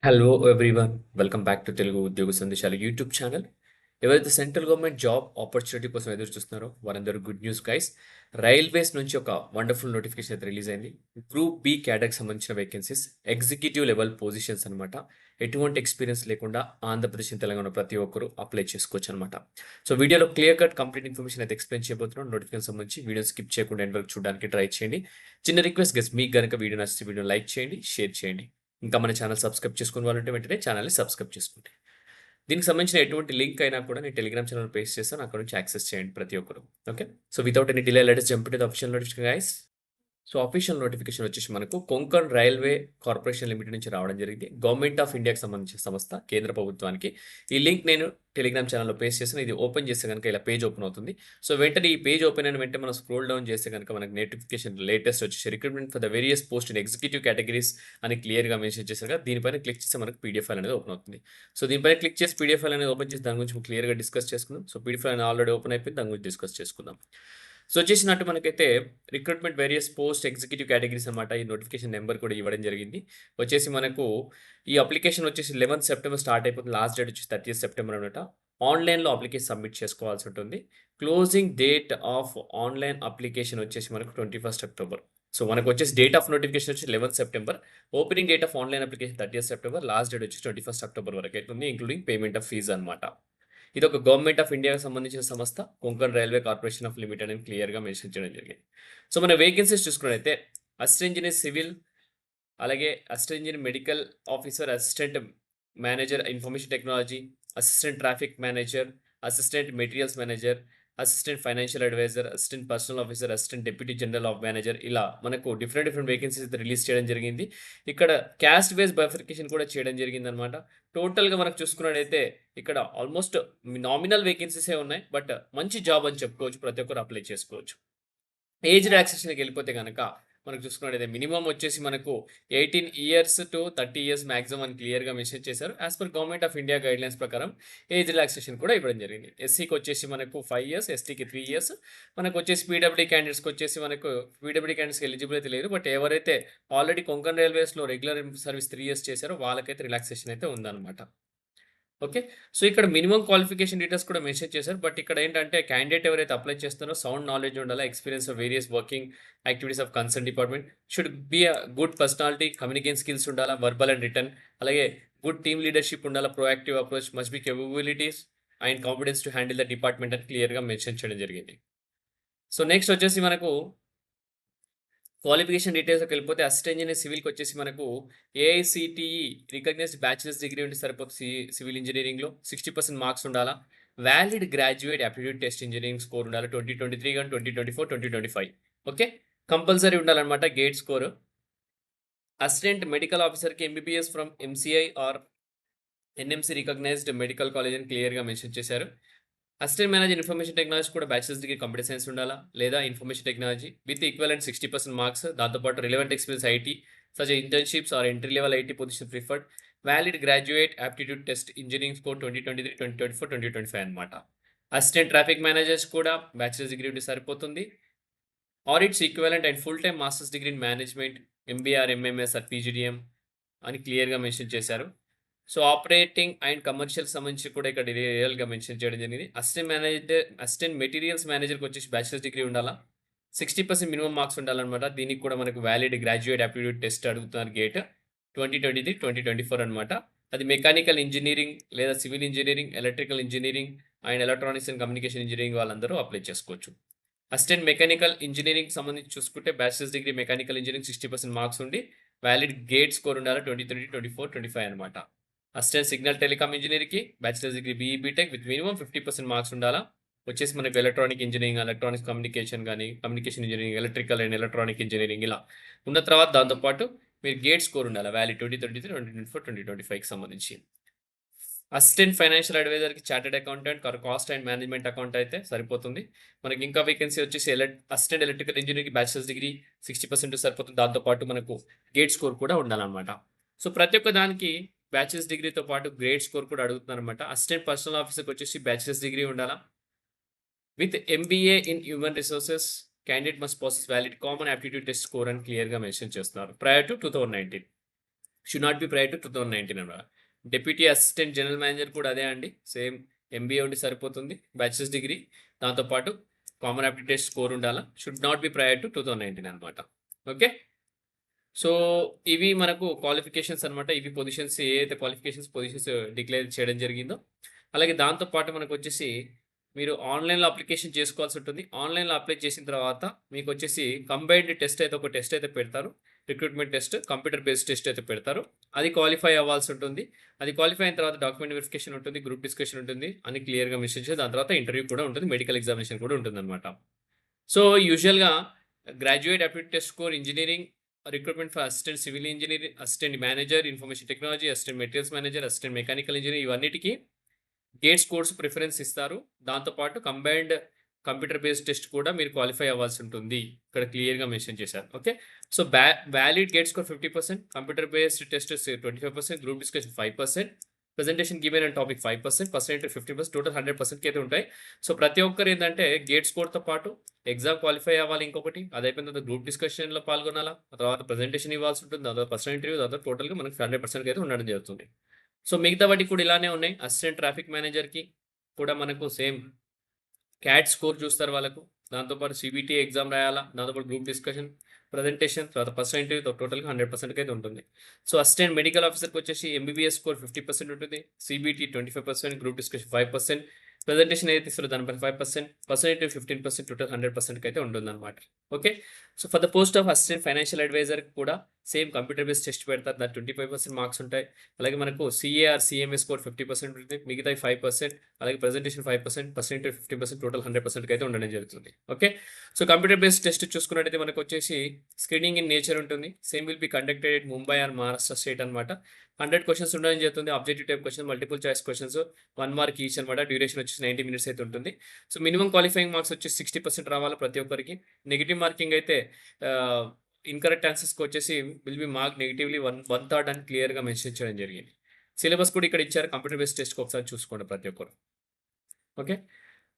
Hello everyone, welcome back to Telugu ఉద్యోగ సందేశాలు YouTube channel. ఎవరైతే సెంట్రల్ గవర్నమెంట్ జాబ్ ఆపర్చునిటీ కోసం ఎదురు చూస్తున్నారో వారందరూ గుడ్ న్యూస్ గైస్. రైల్వేస్ నుంచి ఒక వండర్ఫుల్ నోటిఫికేషన్ అయితే రిలీజ్ అయింది. గ్రూప్ బి క్యాడర్కి సంబంధించిన వేకెన్సీస్, ఎగ్జిక్యూటివ్ లెవెల్ పొజిషన్స్ అనమాట. ఎటువంటి ఎక్స్పీరియన్స్ లేకుండా ఆంధ్రప్రదేశ్ తెలంగాణ ప్రతి ఒక్కరు అప్లై చేసుకోవచ్చు అనమాట. సో వీడియోలో క్లియర్ కట్ కంప్లీట్ ఇన్ఫర్మేషన్ అయితే ఎక్స్ప్లెయిన్ చేయబోతున్నాం. నోటిఫికేషన్ సంబంధించి వీడియో స్కిప్ చేయకుండా ఎండ్ వరకు చూడడానికి ట్రై చేయండి. చిన్న రిక్వెస్ట్ గైస్, మీకు కనుక వీడియో నచ్చితే వీడియో లైక్ చేయండి, షేర్ చేయండి. ఇంకా మన ఛానల్ సబ్స్క్రైబ్ చేసుకుని వాళ్ళంటే వెంటనే ఛానల్ని సబ్స్క్రైబ్ చేసుకోండి. దీనికి సంబంధించిన ఎటువంటి లింక్ అయినా కూడా నేను టెలిగ్రామ్ ఛానల్ పేస్ట్ చేస్తాను, అక్కడ నుంచి యాక్సెస్ చేయండి ప్రతి ఒక్కరు. Okay, so without any delay let's jump to the official notification guys. So official notification వచ్చేసి మనకు కొంకణ్ రైల్వే కార్పొరేషన్ లిమిటెడ్ నుంచి రావడం జరిగింది. గవర్నమెంట్ ఆఫ్ ఇండియాకి సంబంధించిన సంస్థ, కేంద్ర ప్రభుత్వానికి. ఈ లింక్ నేను టెలిగ్రామ్ ఛానల్లో పేస్ట్ చేస్తాను. ఇది ఓపెన్ చేస్తే కనుక ఇలా పేజ్ ఓపెన్ అవుతుంది. సో వెంటనే ఈ పేజ్ ఓపెన్ అయిన వెంటనే మనం స్క్రోల్ డౌన్ చేస్తే కనుక మనకు నోటిఫికేషన్ లేటెస్ట్ వచ్చేసి recruitment for the various post in executive categories అని క్లియర్గా మెన్షన్ చేశారు కదా. దీనిపైన క్లిక్ చేస్తే మనకు పీడిఎఫ్ ఫైల్ అనేది ఓపెన్ అవుతుంది. సో దీనిపైన క్లిక్ చేసి పీడిఎఫ్ ఫైల్ అనేది ఓపెన్ చేసి దాని గురించి క్లియర్గా డిస్కస్ చేసుకుందాం. So PDF file already open అయిపోయింది, దాని గురించి డిస్కస్ చేసుకుందాం. సో వచ్చేసినట్టు మనకైతే recruitment various post executive categories అనమాట. ఈ నోటిఫికేషన్ నెంబర్ కూడా ఇవ్వడం జరిగింది. వచ్చేసి మనకు ఈ అప్లికేషన్ వచ్చేసి 11 సెప్టెంబర్ స్టార్ట్ అయిపోతుంది. లాస్ట్ డేట్ వచ్చేసి 30 సెప్టెంబర్ అనమాట. ఆన్లైన్లో అప్లికేషన్ సబ్మిట్ చేసుకోవాల్సి ఉంటుంది. Closing date of online application వచ్చేసి మనకు 21 అక్టోబర్. సో మనకు వచ్చేసి డేట్ ఆఫ్ నోటిఫికేషన్ వచ్చి 11 September. Opening date of online application 30 September. Last date వచ్చి 21 అక్టోబర్ వరకు అవుతుంది, ఇంక్లూడింగ్ పేమెంట్ ఆఫ్ ఫీజు అనమాట. ఇది ఒక గవర్నమెంట్ ఆఫ్ ఇండియాకి సంబంధించిన సంస్థ, Konkan railway corporation of limited అని క్లియర్గా మెన్షన్ చేయడం జరిగింది. సో మన వేకెన్సీస్ చూసుకున్నట్లయితే అసిస్టెంట్ ఇంజనీర్ సివిల్, అలాగే assistant engineer medical officer, assistant manager information technology, assistant traffic manager, assistant materials manager, assistant financial advisor, assistant personnel officer, assistant deputy general of manager, ఇలా మనకు different vacancies release చేయడం జరిగింది. ఇక్కడ caste base bifurcation కూడా చేయడం జరిగింది అనమాట. టోటల్గా మనకు చూసుకున్నట్టయితే ఇక్కడ ఆల్మోస్ట్ నామినల్ వేకెన్సీసే ఉన్నాయి, బట్ మంచి జాబ్ అని చెప్పుకోవచ్చు, ప్రతి ఒక్కరు అప్లై చేసుకోవచ్చు. ఏజ్ రిలాక్సేషన్కి వెళ్ళిపోతే కనుక మనకు చూసుకున్నట్టయితే మినిమం వచ్చేసి మనకు 18 ఇయర్స్ టు 30 ఇయర్స్ మాక్సిమం అని క్లియర్గా మెన్షన్ చేశారు. As per government of India guidelines ప్రకారం ఏజ్ రిలాక్సేషన్ కూడా ఇవ్వడం జరిగింది. ఎస్సీకి వచ్చేసి మనకు 5 ఇయర్స్, ఎస్టీకి 3 ఇయర్స్. మనకు వచ్చేసి పీడబ్ల్యూడీ క్యాండిడేట్స్కి వచ్చేసి మనకు పీడబ్ల్యూడీ క్యాండిడేట్స్కి ఎలిజిబుల్ అయితే లేదు, బట్ ఎవరైతే ఆల్రెడీ కొంకణ్ రైల్వేస్లో రెగ్యులర్ సర్వీస్ 3 ఇయర్స్ చేశారో వాళ్ళకైతే రిలాక్సేషన్ అయితే ఉందన్నమాట. ఓకే, సో ఇక్కడ మినిమం క్వాలిఫికేషన్ డీటెయిల్స్ కూడా మెన్షన్ చేశారు. బట్ ఇక్కడ ఏంటంటే క్యాండిడేట్ ఎవరైతే అప్లై చేస్తారో సౌండ్ నాలెడ్జ్ ఉండాలి, experience of various working activities of concern department, should be a good personality, communication skills ఉండాలా, వర్బల్ అండ్ రిటర్న్, అలాగే గుడ్ టీమ్ లీడర్షిప్ ఉండాలా, proactive approach, must be capabilities and confidence to handle the department అని క్లియర్గా mention చేయడం జరిగింది. So next వచ్చేసి మనకు qualification డీటెయిల్స్‌లోకి వెళ్ళిపోతే అసిస్టెంట్ ఇంజినియర్ సివిల్‌కి వచ్చేసి మనకు ఏఐసీటీఈ రికగ్నైజ్డ్ బ్యాచిలర్స్ డిగ్రీ ఉంటే సరిపోతుంది. సివిల్ ఇంజినీరింగ్‌లో 60% మార్క్స్ ఉండాలా. Valid graduate aptitude test engineering score ఉండాలి. 2023 గాని, 2024, 2025. ఓకే, కంపల్సరీ ఉండాలన్నమాట గేట్ స్కోర్. అసిస్టెంట్ మెడికల్ ఆఫీసర్‌కి MBBS from MCI or NMC recognised medical college అని క్లియర్‌గా మెన్షన్ చేశారు. అసిస్టెంట్ మేనేజర్ ఇన్ఫర్మేషన్ టెక్నాలజీ కూడా బ్యాచిలర్స్ డిగ్రీ కంప్యూటర్ సైన్స్ ఉండాలా, లేదా information technology with equivalent 60% marks. దాంతోపాటు relevant experience IT such internships or entry level IT position preferred. Valid graduate aptitude test engineering score 2023, 2024, 2025 అనమాట. Assistant traffic managers కూడా bachelor's degree ఉంటే సరిపోతుంది. Audits equivalent and full time master's degree in management, MBR, MMS or PGDM అని క్లియర్‌గా mention చేశారు. So operating and commercial సంబంధించి కూడా ఇక్కడ రియల్‌గా మెన్షన్ చేయడం జరిగింది. అసిస్టెంట్ మెటీరియల్స్ మేనేజర్‌కి వచ్చేసి బ్యాచిలర్స్ డిగ్రీ ఉండాలా. 60% మినిమమ్ మార్క్స్ ఉండాలన్నమాట. దీనికి కూడా మనకు వాలిడ్ గ్రాడ్యుయేట్ యాప్టిట్యూడ్ టెస్ట్ అడుగుతున్నారు గేట్. 2023, 2024 అనమాట. అది మెకానికల్ ఇంజినీరింగ్ లేదా civil engineering, electrical engineering and electronics and communication engineering వాళ్ళందరూ అప్లై చేసుకోవచ్చు. అసిస్టెంట్ మెకానికల్ ఇంజినీరింగ్ సంబంధించి చూసుకుంటే bachelor's degree mechanical engineering 60% marks ఉండి వాలిడ్ గేట్ స్కోర్ ఉండాలి 23, 24, 25 అనమాట. అసిస్టెంట్ సిగ్నల్ టెలికామ్ ఇంజినీర్‌కి bachelor's degree BE BTech with minimum 50% marks ఉండాలా. వచ్చేసి మనకు ఎలక్ట్రానిక్ ఇంజినీరింగ్, ఎలక్ట్రానిక్స్ కమ్యూనికేషన్ గాని, communication engineering, electrical and electronic engineering ఇలా ఉన్న తర్వాత దాంతో పాటు మీరు గేట్ స్కోర్ ఉండాలి. వాలిడ్ 2023, 2024, 2025కి సంబంధించి. అసిస్టెంట్ ఫైనాన్షియల్ అడ్వైజర్‌కి chartered accountant or cost and management account అయితే సరిపోతుంది. మనకి ఇంకా వేకెన్సీ వచ్చేసి అసిస్టెంట్ ఎలక్ట్రికల్ ఇంజినీర్‌కి బ్యాచిలర్స్ డిగ్రీ 60% సరిపోతుంది. దాంతో పాటు మనకు గేట్ స్కోర్ కూడా ఉండాలన్నమాట. సో ప్రతి ఒక్క దానికి బ్యాచిలర్స్ డిగ్రీతో పాటు గ్రేడ్ స్కోర్ కూడా అడుగుతున్నారన్నమాట. అసిస్టెంట్ పర్సనల్ ఆఫీసర్‌కి వచ్చేసి బ్యాచిలర్స్ డిగ్రీ ఉండాలా. With MBA in human resources candidate must passes valid common aptitude test score అని క్లియర్‌గా మెన్షన్ చేస్తున్నారు. Prior to 2019. Should not be prior to 2019 అనమాట. డిప్యూటీ అసిస్టెంట్ జనరల్ మేనేజర్ కూడా అదే అండి. సేమ్ ఎంబీఏ ఉండి సరిపోతుంది. బ్యాచిలర్స్ డిగ్రీ దాంతోపాటు కామన్ ఆప్టిట్యూడ్ స్కోర్ ఉండాలా. Should not be prior to 2019 అనమాట. ఓకే. సో ఇవి మనకు క్వాలిఫికేషన్స్ అనమాట. ఇవి పొజిషన్స్ ఏదైతే పొజిషన్స్ డిక్లేర్ చేయడం జరిగిందో. అలాగే దాంతో పాటు మనకొచ్చేసి మీరు ఆన్‌లైన్‌లో అప్లికేషన్ చేసుకోవాల్సి ఉంటుంది. ఆన్‌లైన్‌లో అప్లై చేసిన తర్వాత మీకొచ్చేసి కంబైన్డ్ టెస్ట్ అయితే ఒక టెస్ట్ అయితే పెడతారు. Recruitment test, computer based test అయితే పెడతారు. అది క్వాలిఫై అవ్వాల్సి ఉంటుంది. అది క్వాలిఫై అయిన తర్వాత డాక్యుమెంట్ వెరిఫికేషన్ ఉంటుంది. గ్రూప్ డిస్కషన్ ఉంటుంది. అన్ని క్లియర్‌గా మెన్షన్ చేసి దాని తర్వాత ఇంటర్వ్యూ కూడా ఉంటుంది. మెడికల్ ఎగ్జామినేషన్ కూడా ఉంటుందన్నమాట. సో యూజువల్‌గా graduate aptitude test score engineering recruitment for assistant civil engineer, assistant manager, information technology, assistant materials manager, assistant mechanical engineer ఇవన్నిటికి గేట్స్ కోర్స్ ప్రిఫరెన్స్ ఇస్తారు. దాంతోపాటు కంబైన్డ్ కంప్యూటర్ బేస్డ్ టెస్ట్ కూడా మీరు క్వాలిఫై అవ్వాల్సి ఉంటుంది. ఇక్కడ క్లియర్‌గా మెన్షన్ చేశారు. Okay. So valid GATE score 50%, computer based test 25%, group discussion 5%, presentation given and topic 5%, percent 50%, total 100%కి అయితే ఉంటాయి. సో ప్రతి ఒక్కరు ఏంటంటే గేట్ స్కోర్‌తో పాటు ఎగ్జామ్ క్వాలిఫై అవ్వాలి ఇంకొకటి. అది అయిపోయిన తర్వాత గ్రూప్ డిస్కషన్‌లో పాల్గొనాలా. ఆ తర్వాత ప్రెజెంటేషన్ ఇవ్వాల్సి ఉంటుంది. దాని తర్వాత పర్సనల్ ఇంటర్వ్యూ, దాని తర్వాత టోటల్‌గా మనకి 100%కి అయితే ఉండడం జరుగుతుంది. సో మిగతా వాటికి కూడా ఇలానే ఉన్నాయి. అసిస్టెంట్ ట్రాఫిక్ మేనేజర్‌కి కూడా మనకు సేమ్ క్యాట్ స్కోర్ చూస్తారు వాళ్ళకు. దాంతోపాటు సీబీటీ ఎగ్జామ్ రాయాలా. దాంతోపాటు గ్రూప్ డిస్కషన్, ప్రెజెంటేషన్, తర్వాత పర్సనల్ ఇంటర్వ్యూ టోటల్‌గా 100%కి అయితే ఉంటుంది. సో అసిస్టెంట్ మెడికల్ ఆఫీసర్‌కి వచ్చేసి ఎంబీబీఎస్ స్కోర్ 50% ఉంటుంది. సీబీటీ 25%, గ్రూప్ డిస్కషన్ 5%, ప్రెజెంటేషన్ ఏదైతే ఇస్తారో దానిపైన 5%, పర్సనల్ ఇంటర్వ్యూ 15%, టోటల్ 100%కి అయితే ఉంటుందన్నమాట. Okay. So for the post of assistant financial అడ్వైజర్‌కి కూడా సేమ్ కంప్యూటర్ బేస్డ్ టెస్ట్ పెడతారు. దానికి 25% మార్క్స్ ఉంటాయి. అలాగే మనకు సీఏఆర్, సీఎంఏ స్కోర్ 50% ఉంటుంది. మిగతావి 5%, అలాగే ప్రెజెంటేషన్ 5%, పర్సెంట్ 50%, టోటల్ 100%కి అయితే ఉండడం జరుగుతుంది. Okay. So computer based test చూసుకున్నట్టయితే మనకు వచ్చేసి స్క్రీనింగ్ ఇన్ నేచర్ ఉంటుంది. Same will be conducted at Mumbai or Maharashtra state అనమాట. 100 క్వెషన్స్ ఉండడం జరుగుతుంది. Objective type question, multiple choice questions, 1 mark each అనమాట. డ్యూరేషన్ వచ్చేసి 90 మినిట్స్ అయితే ఉంటుంది. సో మినిమం క్వాలిఫైయింగ్ మార్క్స్ వచ్చేసి 60% రావాలి ప్రతి ఒక్కరికి. నెగెటివ్ మార్కింగ్ అయితే ఇన్‌కరెక్ట్ ఆన్సర్స్‌కి వచ్చేసి విల్ బి మార్క్ నెగెటివ్‌లీ 1 థర్డ్ అని క్లియర్‌గా మెన్షన్ చేయడం జరిగింది. సిలబస్ కూడా ఇక్కడ ఇచ్చారు. కంప్యూటర్ బేస్డ్ టెస్ట్‌కి ఒకసారి చూసుకోండి ప్రతి ఒక్కరు. ఓకే.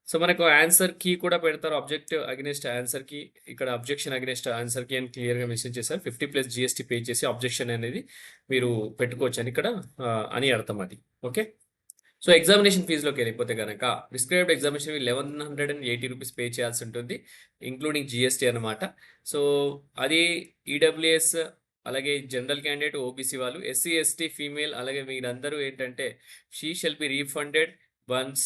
సో మనకు ఆన్సర్ కీ కూడా పెడతారు. ఆబ్జెక్టివ్ అగైన్స్ట్ ఆన్సర్ కీ, ఇక్కడ అబ్జెక్షన్ అగైన్స్ట్ ఆన్సర్ కీ అని క్లియర్‌గా మెన్షన్ చేశారు. 50+ జీఎస్టీ పే చేసి అబ్జెక్షన్ అనేది మీరు పెట్టుకోవచ్చని ఇక్కడ అని అర్థం అది. ఓకే. సో ఎగ్జామినేషన్ ఫీజులోకి వెళ్ళిపోతే గనక prescribed examination fee 1180 rupees pay చేయాల్సి ఉంటుంది. ఇంక్లూడింగ్ జీఎస్టీ అనమాట. సో అది ఈడబ్ల్యూఎస్, అలాగే జనరల్ క్యాండిడేట్, ఓబీసీ వాళ్ళు, ఎస్సీ, ఎస్టీ, ఫీమేల్ అలాగే మీరందరూ ఏంటంటే she shall be refunded once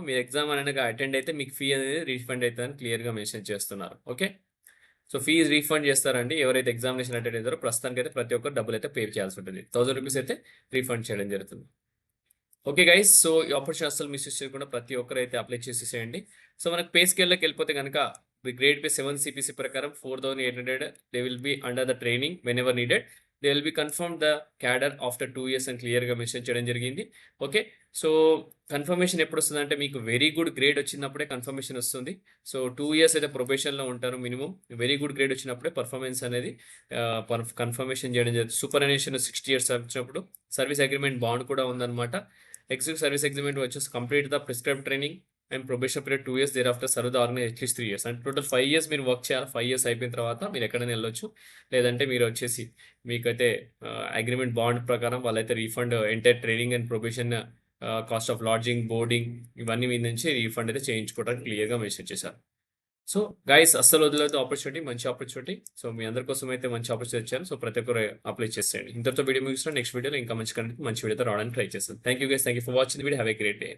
me exam అనేది అటెండ్ అయితే మీకు ఫీ అనేది రీఫండ్ అవుతుందని క్లియర్‌గా మెన్షన్ చేస్తున్నారు. ఓకే. సో ఫీజ్ రీఫండ్ చేస్తారండి. ఎవరైతే ఎగ్జామినేషన్ అటెండ్ అవుతారో ప్రస్తుతానికైతే ప్రతి ఒక్కరు డబ్బులైతే పే చేయాల్సి ఉంటుంది. 1000 రూపీస్ అయితే రీఫండ్ చేయడం జరుగుతుంది. Okay guys. సో ఈ ఆపర్చునిటీ అస్సలు మిస్ చేయకుండా ప్రతి ఒక్కరైతే అప్లై చేసేసేయండి. సో మనకు పే స్కేల్‌లోకి వెళ్ళిపోతే గనక గ్రేడ్ పే 7 CPC ప్రకారం 4800 they will be under the training when ever needed. They will be confirm the cadre after 2 years అని క్లియర్‌గా మెన్షన్ చేయడం జరిగింది. ఓకే. సో కన్ఫర్మేషన్ ఎప్పుడొస్తుందంటే మీకు వెరీ గుడ్ గ్రేడ్ వచ్చినప్పుడే కన్ఫర్మేషన్ వస్తుంది. సో 2 ఇయర్స్ అయితే ప్రొబేషన్‌లో ఉంటారు మినిమమ్. వెరీ గుడ్ గ్రేడ్ వచ్చినప్పుడే పర్ఫార్మెన్స్ అనేది కన్ఫర్మేషన్ చేయడం జరుగుతుంది. సూపర్‌యాన్యుయేషన్ 60 ఇయర్స్ వచ్చినప్పుడు సర్వీస్ అగ్రీమెంట్ బాండ్ కూడా ఉందన్నమాట. ఎగ్జిక్యూటివ్ సర్వీస్ అగ్రీమెంట్ వచ్చేసి complete the prescribed training and probation period 2 years thereafter serve the organisation at least 3 years. అంటే టోటల్ 5 ఇయర్స్ మీరు వర్క్ చేయాలి. 5 ఇయర్స్ అయిపోయిన తర్వాత మీరు ఎక్కడైనా వెళ్ళొచ్చు. లేదంటే మీరు వచ్చేసి మీకైతే అగ్రీమెంట్ బాండ్ ప్రకారం వాళ్ళైతే refund entire training and probation cost of lodging, boarding ఇవన్నీ మీ నుంచి రీఫండ్ అయితే చేయించుకోవడానికి క్లియర్‌గా మెన్షన్ చేశారు. సో గైస్ అస్సలు వదిలేదు ఆపర్చునిటీ, మంచి ఆపర్చునిటీ. సో మీ అందరి కోసం అయితే మంచి ఆపర్చునిటీ ఇచ్చాను. సో ప్రతి ఒక్కరు అప్లై చేసేయండి. ఇంతటితో వీడియో ముగిస్తున్నాను. నెక్స్ట్ వీడియోలో ఇంకా మంచి కంటెంట్ మంచి వీడియోతో రావడానికి ట్రై చేస్తాను. Thank you guys. Thank you for watching the video. Have a great day.